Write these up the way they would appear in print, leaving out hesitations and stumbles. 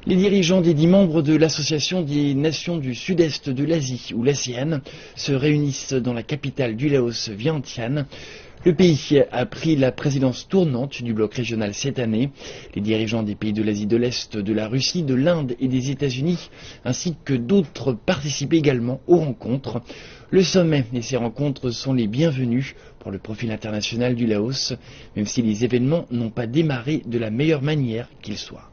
Les dirigeants des 10 membres de l'Association des Nations du Sud-Est de l'Asie, ou l'ASEAN, se réunissent dans la capitale du Laos, Vientiane. Le pays a pris la présidence tournante du bloc régional cette année. Les dirigeants des pays de l'Asie de l'Est, de la Russie, de l'Inde et des États-Unis, ainsi que d'autres, participent également aux rencontres. Le sommet et ces rencontres sont les bienvenus pour le profil international du Laos, même si les événements n'ont pas démarré de la meilleure manière qu'ils soient.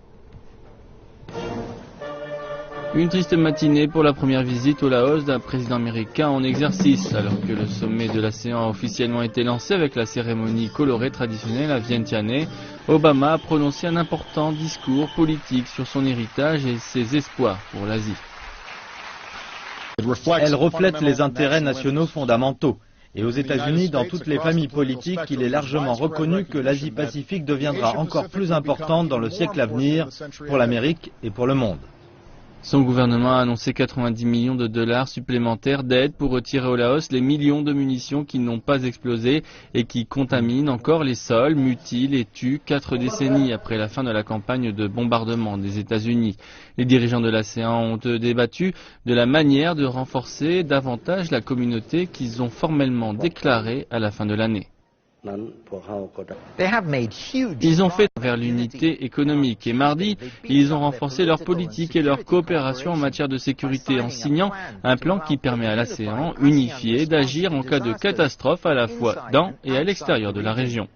Une triste matinée pour la première visite au Laos d'un président américain en exercice, alors que le sommet de l'ASEAN a officiellement été lancé avec la cérémonie colorée traditionnelle à Vientiane. Obama a prononcé un important discours politique sur son héritage et ses espoirs pour l'Asie. Elle reflète les intérêts nationaux fondamentaux. Et aux États-Unis, dans toutes les familles politiques, il est largement reconnu que l'Asie-Pacifique deviendra encore plus importante dans le siècle à venir pour l'Amérique et pour le monde. Son gouvernement a annoncé 90 millions de dollars supplémentaires d'aide pour retirer au Laos les millions de munitions qui n'ont pas explosé et qui contaminent encore les sols, mutilent et tuent 4 décennies après la fin de la campagne de bombardement des États-Unis. Les dirigeants de l'ASEAN ont débattu de la manière de renforcer davantage la communauté qu'ils ont formellement déclarée à la fin de l'année. Ils ont fait vers l'unité économique et mardi, ils ont renforcé leur politique et leur coopération en matière de sécurité en signant un plan qui permet à l'ASEAN unifié d'agir en cas de catastrophe à la fois dans et à l'extérieur de la région.